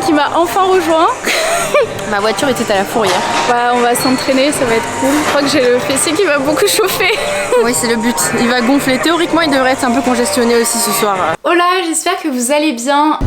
qui m'a enfin rejoint. Ma voiture était à la fourrière. Bah, on va s'entraîner, ça va être cool. Je crois que j'ai le fessier qui va beaucoup chauffer. Oui, c'est le but. Il va gonfler. Théoriquement, il devrait être un peu congestionné aussi ce soir. Hola, j'espère que vous allez bien.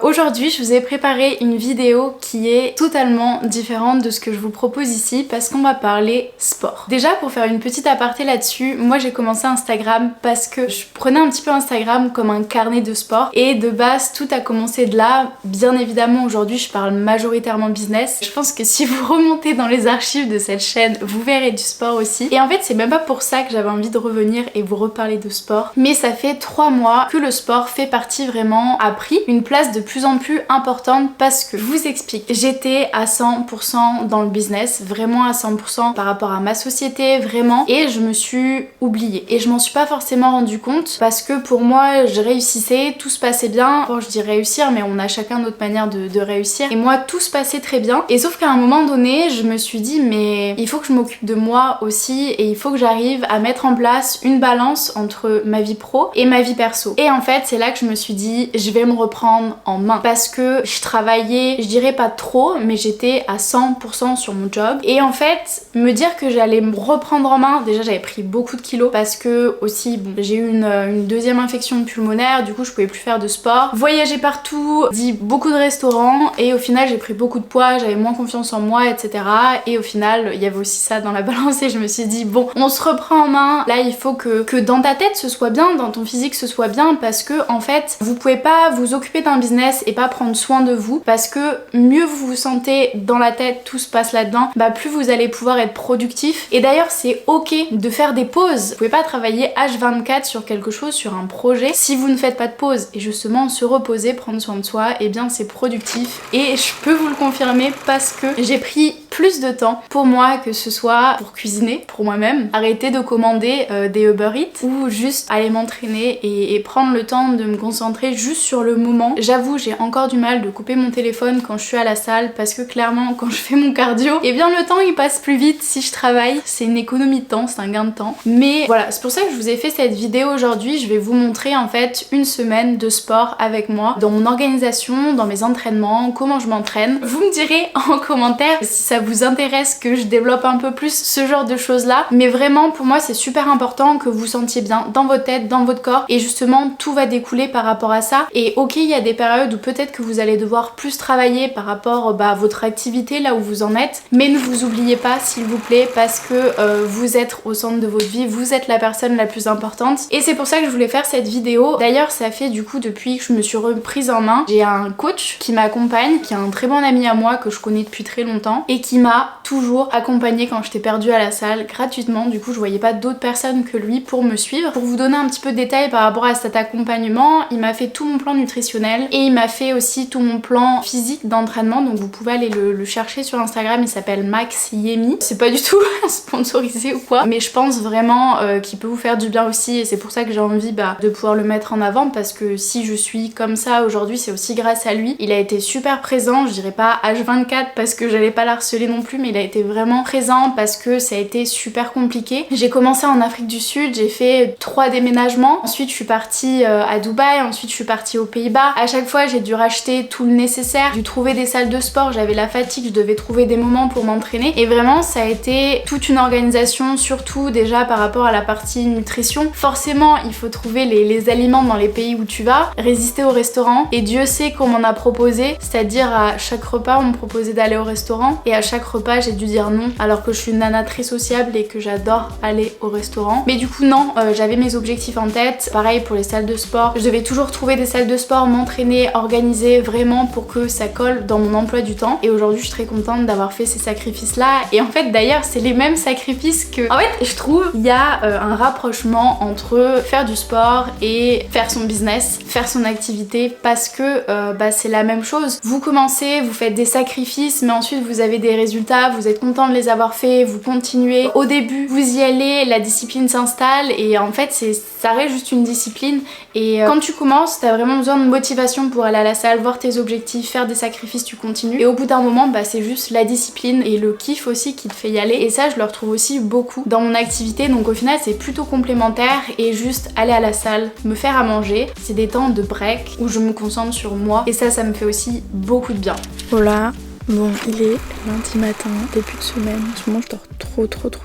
Aujourd'hui, je vous ai préparé une vidéo qui est totalement différente de ce que je vous propose ici parce qu'on va parler sport. Déjà, pour faire une petite aparté là-dessus, moi j'ai commencé Instagram parce que je prenais un petit peu Instagram comme un carnet de sport et de base, tout a commencé de là. Bien évidemment, aujourd'hui, je parle majoritairement business. Je pense que si vous remontez dans les archives de cette chaîne, vous verrez du sport aussi. Et en fait, c'est même pas pour ça que j'avais envie de revenir et vous reparler de sport. Mais ça fait 3 mois que le sport fait partie vraiment, a pris une place de plus en plus importante parce que je vous explique, j'étais à 100% dans le business, vraiment à 100% par rapport à ma société, vraiment, et je me suis oubliée et je m'en suis pas forcément rendu compte parce que pour moi je réussissais, tout se passait bien. Bon, je dis réussir, mais on a chacun notre manière de réussir et moi tout se passait très bien, et sauf qu'à un moment donné je me suis dit mais il faut que je m'occupe de moi aussi et il faut que j'arrive à mettre en place une balance entre ma vie pro et ma vie perso. Et en fait c'est là que je me suis dit je vais me reprendre en main parce que je travaillais, je dirais pas trop, mais j'étais à 100% sur mon job. Et en fait, me dire que j'allais me reprendre en main, déjà j'avais pris beaucoup de kilos parce que aussi, bon, j'ai eu une deuxième infection pulmonaire, du coup je pouvais plus faire de sport, voyager partout, dit beaucoup de restaurants, et au final j'ai pris beaucoup de poids, j'avais moins confiance en moi, etc. Et au final, il y avait aussi ça dans la balance et je me suis dit bon, on se reprend en main, là il faut que dans ta tête ce soit bien, dans ton physique ce soit bien, parce que en fait, vous pouvez pas vous occuper d'un business et pas prendre soin de vous, parce que mieux vous vous sentez dans la tête, tout se passe là-dedans, bah plus vous allez pouvoir être productif. Et d'ailleurs c'est ok de faire des pauses, vous pouvez pas travailler H24 sur quelque chose, sur un projet, si vous ne faites pas de pause. Et justement se reposer, prendre soin de soi, et bien c'est productif, et je peux vous le confirmer parce que j'ai pris plus de temps pour moi, que ce soit pour cuisiner pour moi-même, arrêter de commander des Uber Eats, ou juste aller m'entraîner et prendre le temps de me concentrer juste sur le moment. J'avoue, j'ai encore du mal de couper mon téléphone quand je suis à la salle parce que clairement quand je fais mon cardio, et bien le temps il passe plus vite si je travaille. C'est une économie de temps, c'est un gain de temps. Mais voilà, c'est pour ça que je vous ai fait cette vidéo aujourd'hui. Je vais vous montrer en fait une semaine de sport avec moi, dans mon organisation, dans mes entraînements, comment je m'entraîne. Vous me direz en commentaire si ça vous intéresse que je développe un peu plus ce genre de choses là. Mais vraiment pour moi c'est super important que vous sentiez bien dans votre tête, dans votre corps, et justement tout va découler par rapport à ça. Et ok, il y a des périodes où peut-être que vous allez devoir plus travailler par rapport à votre activité, là où vous en êtes, mais ne vous oubliez pas s'il vous plaît, parce que vous êtes au centre de votre vie, vous êtes la personne la plus importante, et c'est pour ça que je voulais faire cette vidéo. D'ailleurs ça fait du coup depuis que je me suis reprise en main, j'ai un coach qui m'accompagne, qui est un très bon ami à moi que je connais depuis très longtemps et qui m'a toujours accompagnée quand j'étais perdue à la salle gratuitement. Du coup je voyais pas d'autres personnes que lui pour me suivre. Pour vous donner un petit peu de détails par rapport à cet accompagnement, il m'a fait tout mon plan nutritionnel et il m'a fait aussi tout mon plan physique d'entraînement, donc vous pouvez aller le chercher sur Instagram, il s'appelle Max Yemi. C'est pas du tout sponsorisé ou quoi, mais je pense vraiment qu'il peut vous faire du bien aussi, et c'est pour ça que j'ai envie de pouvoir le mettre en avant, parce que si je suis comme ça aujourd'hui, c'est aussi grâce à lui. Il a été super présent, je dirais pas H24 parce que j'allais pas l'harceler non plus, mais il a été vraiment présent parce que ça a été super compliqué. J'ai commencé en Afrique du Sud, j'ai fait 3 déménagements, ensuite je suis partie à Dubaï, ensuite je suis partie aux Pays-Bas. À chaque fois j'ai dû racheter tout le nécessaire, j'ai dû trouver des salles de sport, j'avais la fatigue, je devais trouver des moments pour m'entraîner, et vraiment ça a été toute une organisation, surtout déjà par rapport à la partie nutrition. Forcément il faut trouver les aliments dans les pays où tu vas, résister au restaurant, et Dieu sait qu'on m'en a proposé, c'est-à-dire à chaque repas on me proposait d'aller au restaurant, et à chaque repas j'ai dû dire non, alors que je suis une nana très sociable et que j'adore aller au restaurant. Mais du coup non, j'avais mes objectifs en tête. Pareil pour les salles de sport, je devais toujours trouver des salles de sport, m'entraîner, organiser vraiment pour que ça colle dans mon emploi du temps. Et aujourd'hui je suis très contente d'avoir fait ces sacrifices là, et en fait d'ailleurs c'est les mêmes sacrifices que... En fait je trouve il y a un rapprochement entre faire du sport et faire son business, faire son activité, parce que c'est la même chose. Vous commencez, vous faites des sacrifices, mais ensuite vous avez des résultats, vous êtes content de les avoir faits, vous continuez. Au début, vous y allez, la discipline s'installe et en fait, ça reste juste une discipline. Et quand tu commences, t'as vraiment besoin de motivation pour aller à la salle, voir tes objectifs, faire des sacrifices, tu continues. Et au bout d'un moment, bah, c'est juste la discipline et le kiff aussi qui te fait y aller. Et ça, je le retrouve aussi beaucoup dans mon activité. Donc au final, c'est plutôt complémentaire et juste aller à la salle, me faire à manger. C'est des temps de break où je me concentre sur moi et ça me fait aussi beaucoup de bien. Voilà. Bon, il est lundi matin, début de semaine. En ce moment, je dors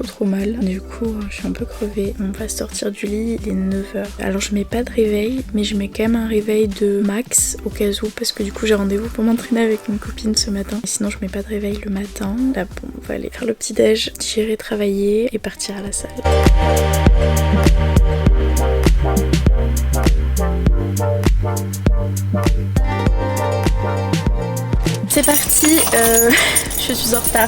trop mal. Du coup, je suis un peu crevée. On va sortir du lit, il est 9h. Alors, je mets pas de réveil, mais je mets quand même un réveil de max au cas où, parce que du coup, j'ai rendez-vous pour m'entraîner avec une copine ce matin. Et sinon, je mets pas de réveil le matin. Là, bon, on va aller faire le petit-déj, j'irai travailler et partir à la salle. C'est parti, je suis en retard.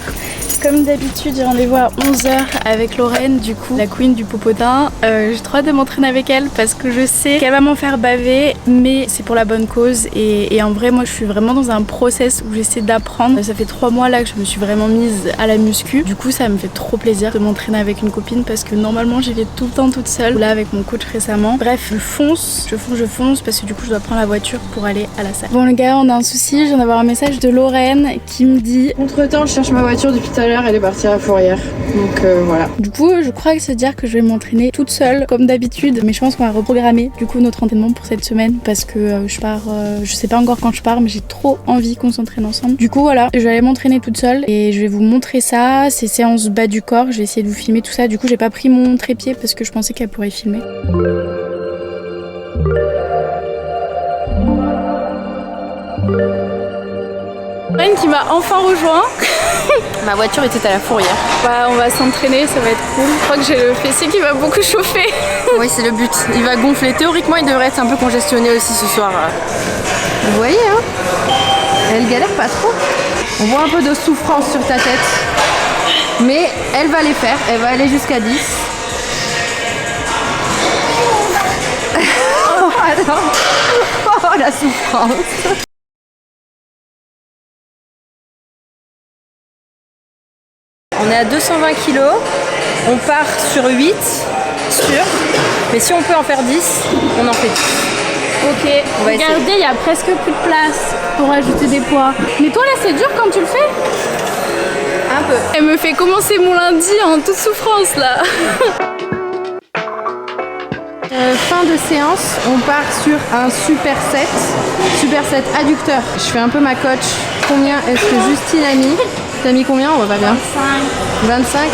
Comme d'habitude, j'ai rendez-vous à 11h avec Lorraine, du coup, la queen du popotin. J'ai trop hâte de m'entraîner avec elle parce que je sais qu'elle va m'en faire baver, mais c'est pour la bonne cause. Et en vrai, moi, je suis vraiment dans un process où j'essaie d'apprendre. Ça fait 3 mois là que je me suis vraiment mise à la muscu. Du coup, ça me fait trop plaisir de m'entraîner avec une copine parce que normalement, j'y vais tout le temps toute seule. Là, avec mon coach récemment. Bref, je fonce parce que du coup, je dois prendre la voiture pour aller à la salle. Bon, les gars, on a un souci. Je viens d'avoir un message de Lorraine qui me dit: entre temps, je cherche ma voiture depuis tout à l'heure, elle est partie à la fourrière. Donc voilà. Du coup, je crois que ça veut dire que je vais m'entraîner toute seule, comme d'habitude. Mais je pense qu'on va reprogrammer du coup notre entraînement pour cette semaine parce que je pars, je sais pas encore quand je pars, mais j'ai trop envie qu'on s'entraîne ensemble. Du coup, voilà, je vais aller m'entraîner toute seule et je vais vous montrer ça. C'est séance bas du corps. Je vais essayer de vous filmer tout ça. Du coup, j'ai pas pris mon trépied parce que je pensais qu'elle pourrait filmer. Lorraine qui m'a enfin rejoint. Ma voiture était à la fourrière. Bah, on va s'entraîner, ça va être cool. Je crois que j'ai le fessier qui va beaucoup chauffer. Oui, c'est le but. Il va gonfler. Théoriquement, il devrait être un peu congestionné aussi ce soir. Vous voyez, hein? Elle galère pas trop. On voit un peu de souffrance sur ta tête. Mais elle va les faire. Elle va aller jusqu'à 10. Oh, attends. Oh, la souffrance. On est à 220 kg, on part sur 8, sûr, mais si on peut en faire 10, on en fait 10. Ok, regardez, il y a presque plus de place pour ajouter des poids. Mais toi là, c'est dur quand tu le fais? Un peu. Elle me fait commencer mon lundi en toute souffrance là. Fin de séance, on part sur un superset adducteur. Je fais un peu ma coach. Combien est-ce que Justine a mis? T'as mis combien? On va pas bien. 25.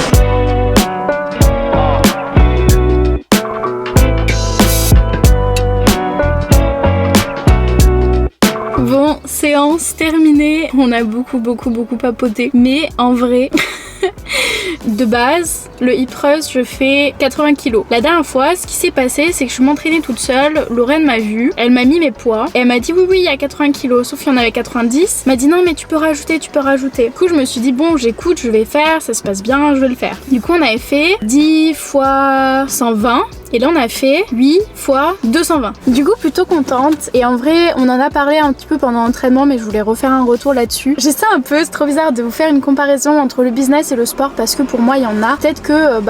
Bon, séance terminée. On a beaucoup papoté. Mais en vrai, de base, le hip thrust, je fais 80 kg. La dernière fois, ce qui s'est passé, c'est que je m'entraînais toute seule. Lorraine m'a vue, elle m'a mis mes poids. Et elle m'a dit oui, il y a 80 kg. Sauf qu'il y en avait 90. Elle m'a dit non, mais tu peux rajouter. Du coup, je me suis dit bon, j'écoute, je vais faire, ça se passe bien, je vais le faire. Du coup, on avait fait 10 fois 120. Et là on a fait 8 fois 220. Du coup plutôt contente. Et en vrai on en a parlé un petit peu pendant l'entraînement, mais je voulais refaire un retour là-dessus. J'essaie un peu, c'est trop bizarre de vous faire une comparaison entre le business et le sport parce que pour moi il y en a. Peut-être que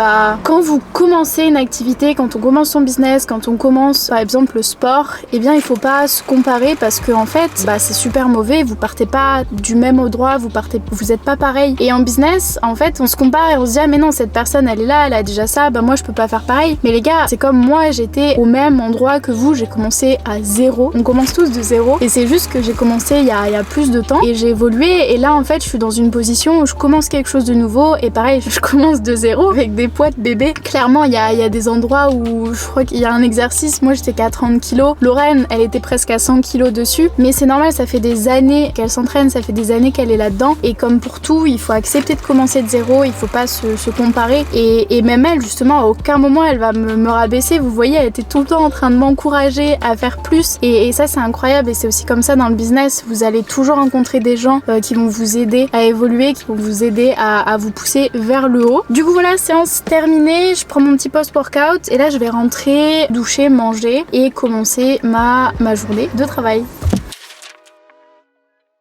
quand vous commencez une activité, quand on commence son business, quand on commence par exemple le sport, eh bien il faut pas se comparer parce que en fait c'est super mauvais, vous partez pas du même endroit, vous êtes pas pareil. Et en business en fait on se compare et on se dit ah mais non, cette personne elle est là, elle a déjà ça, moi je peux pas faire pareil. Mais les gars, c'est comme moi, j'étais au même endroit que vous, j'ai commencé à 0. On commence tous de 0 et c'est juste que j'ai commencé il y a plus de temps et j'ai évolué et là en fait je suis dans une position où je commence quelque chose de nouveau et pareil je commence de 0 avec des poids de bébé. Clairement il y a des endroits où je crois qu'il y a un exercice, moi j'étais qu'à 30 kg, Lorraine elle était presque à 100 kg dessus, mais c'est normal, ça fait des années qu'elle s'entraîne, ça fait des années qu'elle est là-dedans et comme pour tout il faut accepter de commencer de 0, il faut pas se comparer et même elle justement à aucun moment elle va me rabaisser. Vous voyez, elle était tout le temps en train de m'encourager à faire plus et ça c'est incroyable et c'est aussi comme ça dans le business. Vous allez toujours rencontrer des gens qui vont vous aider à évoluer, qui vont vous aider à vous pousser vers le haut. Du coup voilà, séance terminée, je prends mon petit post-workout et là je vais rentrer, doucher, manger et commencer ma journée de travail.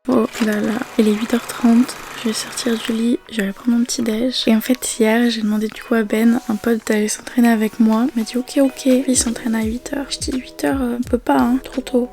Oh là là, il est 8h30, Je vais sortir du lit, je vais aller prendre mon petit déj. Et en fait hier j'ai demandé du coup à Ben, un pote, d'aller s'entraîner avec moi. Il m'a dit ok. Il s'entraîne à 8h. Je dis 8h, on peut pas hein, trop tôt.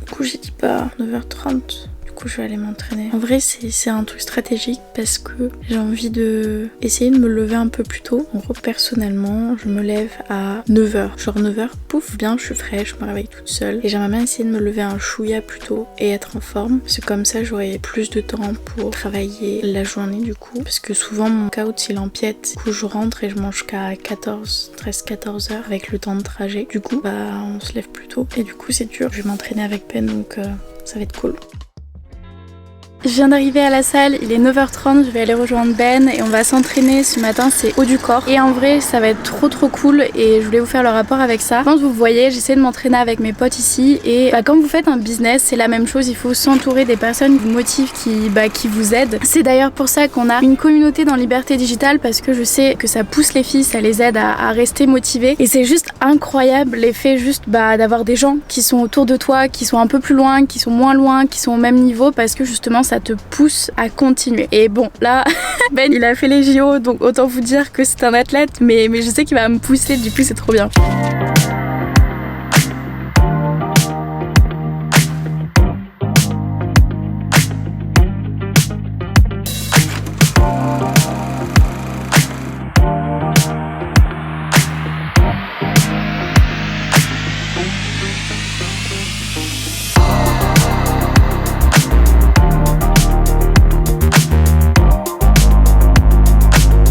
Du coup j'ai dit pas 9h30. Du coup je vais aller m'entraîner. En vrai c'est un truc stratégique parce que j'ai envie de essayer de me lever un peu plus tôt. En gros personnellement je me lève à 9h. Genre 9h, pouf, bien je suis fraîche, je me réveille toute seule. Et j'aimerais bien essayer de me lever un chouïa plus tôt et être en forme. Parce que comme ça j'aurai plus de temps pour travailler la journée du coup. Parce que souvent mon workout il empiète. Du coup je rentre et je mange qu'à 13-14h avec le temps de trajet. Du coup on se lève plus tôt. Et du coup c'est dur. Je vais m'entraîner avec Ben donc ça va être cool. Je viens d'arriver à la salle, il est 9h30, je vais aller rejoindre Ben et on va s'entraîner ce matin, c'est haut du corps. Et en vrai ça va être trop cool et je voulais vous faire le rapport avec ça. Quand vous voyez, j'essaie de m'entraîner avec mes potes ici et quand vous faites un business c'est la même chose, il faut s'entourer des personnes qui vous motivent, qui vous aident. C'est d'ailleurs pour ça qu'on a une communauté dans Liberté Digitale parce que je sais que ça pousse les filles, ça les aide à rester motivées. Et c'est juste incroyable l'effet juste d'avoir des gens qui sont autour de toi, qui sont un peu plus loin, qui sont moins loin, qui sont au même niveau parce que justement ça te pousse à continuer. Et bon là Ben il a fait les JO donc autant vous dire que c'est un athlète mais je sais qu'il va me pousser, du coup c'est trop bien.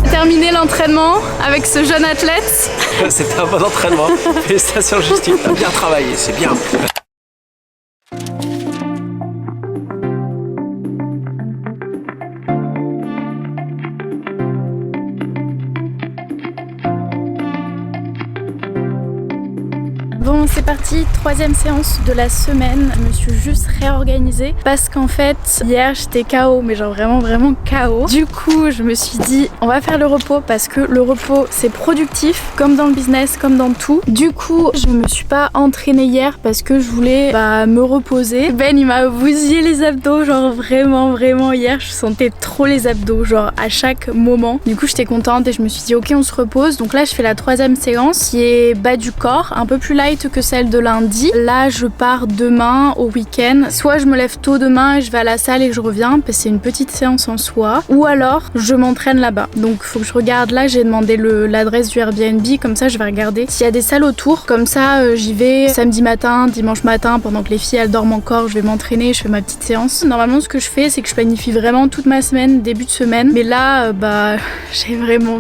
Terminé l'entraînement avec ce jeune athlète. C'était un bon entraînement. Félicitations Justine, t'as bien travaillé, c'est bien. Bon c'est parti, troisième séance de la semaine. Je me suis juste réorganisée parce qu'en fait hier j'étais KO, mais genre vraiment KO. Du coup je me suis dit on va faire le repos parce que le repos c'est productif comme dans le business, comme dans tout. Du coup je me suis pas entraînée hier parce que je voulais me reposer. Ben il m'a bousillé les abdos, genre vraiment hier je sentais trop les abdos, genre à chaque moment. Du coup j'étais contente et je me suis dit ok on se repose. Donc là je fais la troisième séance qui est bas du corps, un peu plus light que celle de lundi. Là je pars demain au week-end. Soit je me lève tôt demain et je vais à la salle et je reviens parce que c'est une petite séance en soi, ou alors je m'entraîne là-bas. Donc faut que je regarde, là j'ai demandé l'adresse du Airbnb, comme ça je vais regarder s'il y a des salles autour. Comme ça j'y vais samedi matin, dimanche matin, pendant que les filles elles dorment encore, je vais m'entraîner, je fais ma petite séance. Normalement ce que je fais c'est que je planifie vraiment toute ma semaine, début de semaine, mais là j'ai vraiment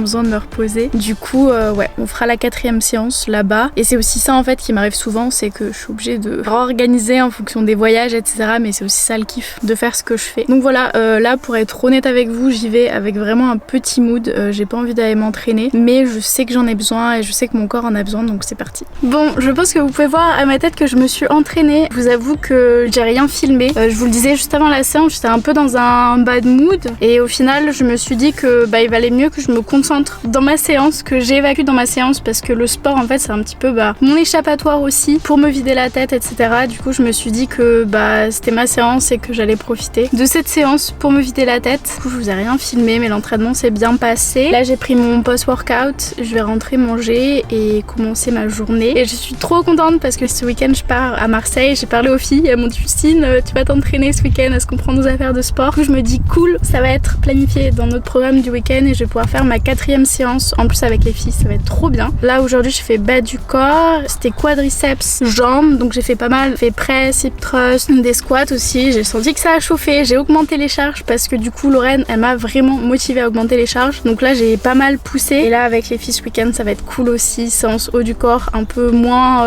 besoin de me reposer. Du coup ouais, on fera la quatrième séance là-bas. Et c'est aussi ça en fait qui m'arrive souvent, c'est que je suis obligée de réorganiser en fonction des voyages etc, mais c'est aussi ça le kiff de faire ce que je fais. Donc voilà, là pour être honnête avec vous, j'y vais avec vraiment un petit mood, j'ai pas envie d'aller m'entraîner, mais je sais que j'en ai besoin et je sais que mon corps en a besoin, donc c'est parti. Bon, je pense que vous pouvez voir à ma tête que je me suis entraînée. Je vous avoue que j'ai rien filmé, je vous le disais juste avant la séance, j'étais un peu dans un bad mood et au final je me suis dit que il valait mieux que je me concentre dans ma séance, que j'évacue dans ma séance, parce que le sport en fait c'est un petit peu mon échappatoire aussi pour me vider la tête etc. Du coup je me suis dit que c'était ma séance et que j'allais profiter de cette séance pour me vider la tête. Du coup je vous ai rien filmé mais l'entraînement s'est bien passé. Là j'ai pris mon post-workout, je vais rentrer manger et commencer ma journée et je suis trop contente parce que ce week-end je pars à Marseille. J'ai parlé aux filles, elles m'ont dit Justine tu vas t'entraîner ce week-end, est-ce qu'on prend nos affaires de sport? Je me dis cool, ça va être planifié dans notre programme du week-end et je vais pouvoir faire ma quatrième séance en plus avec les filles, ça va être trop bien. Là aujourd'hui je fais bas du corps, c'était quadriceps, jambes, donc j'ai fait pas mal, j'ai fait press, hip thrust, des squats aussi. J'ai senti que ça a chauffé, j'ai augmenté les charges parce que du coup Lorraine elle m'a vraiment motivée à augmenter les charges, donc là j'ai pas mal poussé et là avec les filles ce week-end ça va être cool aussi, séance haut du corps un peu moins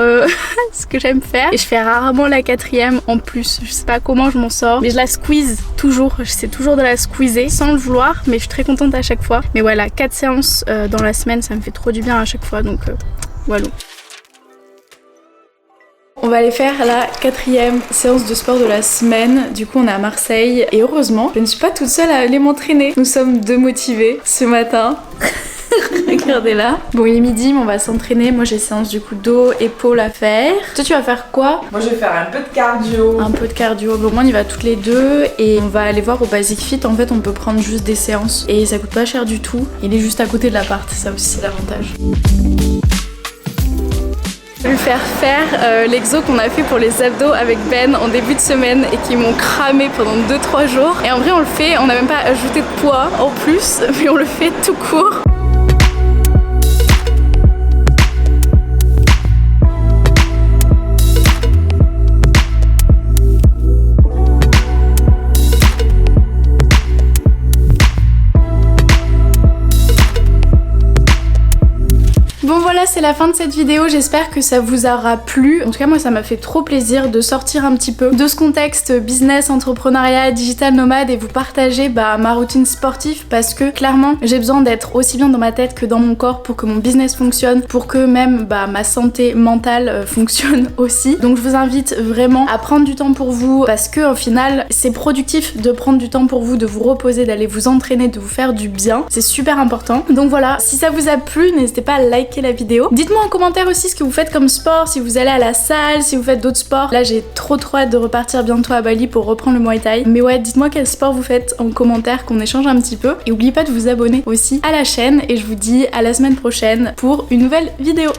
ce que j'aime faire, et je fais rarement la quatrième en plus, je sais pas comment je m'en sors mais je la squeeze toujours, j'essaie toujours de la squeezer sans le vouloir mais je suis très contente à chaque fois. Mais voilà, 4 séances dans la semaine ça me fait trop du bien à chaque fois, donc voilà. On va aller faire la quatrième séance de sport de la semaine. Du coup on est à Marseille et heureusement je ne suis pas toute seule à aller m'entraîner. Nous sommes deux motivés ce matin. Regardez là. Bon, il est midi, mais on va s'entraîner. Moi, j'ai séance du coup dos, épaules à faire. Toi, tu vas faire quoi? Moi, je vais faire un peu de cardio. Un peu de cardio. Bon, moi, on y va toutes les deux et on va aller voir au Basic Fit. En fait, on peut prendre juste des séances et ça coûte pas cher du tout. Il est juste à côté de l'appart, ça aussi, c'est l'avantage. Je vais lui faire l'exo qu'on a fait pour les abdos avec Ben en début de semaine et qui m'ont cramé pendant 2-3 jours. Et en vrai, on le fait, on n'a même pas ajouté de poids en plus, mais on le fait tout court. Bon voilà, c'est la fin de cette vidéo, j'espère que ça vous aura plu. En tout cas moi ça m'a fait trop plaisir de sortir un petit peu de ce contexte business, entrepreneuriat, digital nomade et vous partager ma routine sportive parce que clairement j'ai besoin d'être aussi bien dans ma tête que dans mon corps pour que mon business fonctionne, pour que même ma santé mentale fonctionne aussi. Donc je vous invite vraiment à prendre du temps pour vous parce que au final c'est productif de prendre du temps pour vous, de vous reposer, d'aller vous entraîner, de vous faire du bien. C'est super important. Donc voilà, si ça vous a plu, n'hésitez pas à liker la vidéo. Dites-moi en commentaire aussi ce que vous faites comme sport, si vous allez à la salle, si vous faites d'autres sports. Là j'ai trop hâte de repartir bientôt à Bali pour reprendre le Muay Thai. Mais ouais, dites-moi quel sport vous faites en commentaire, qu'on échange un petit peu. Et n'oubliez pas de vous abonner aussi à la chaîne et je vous dis à la semaine prochaine pour une nouvelle vidéo.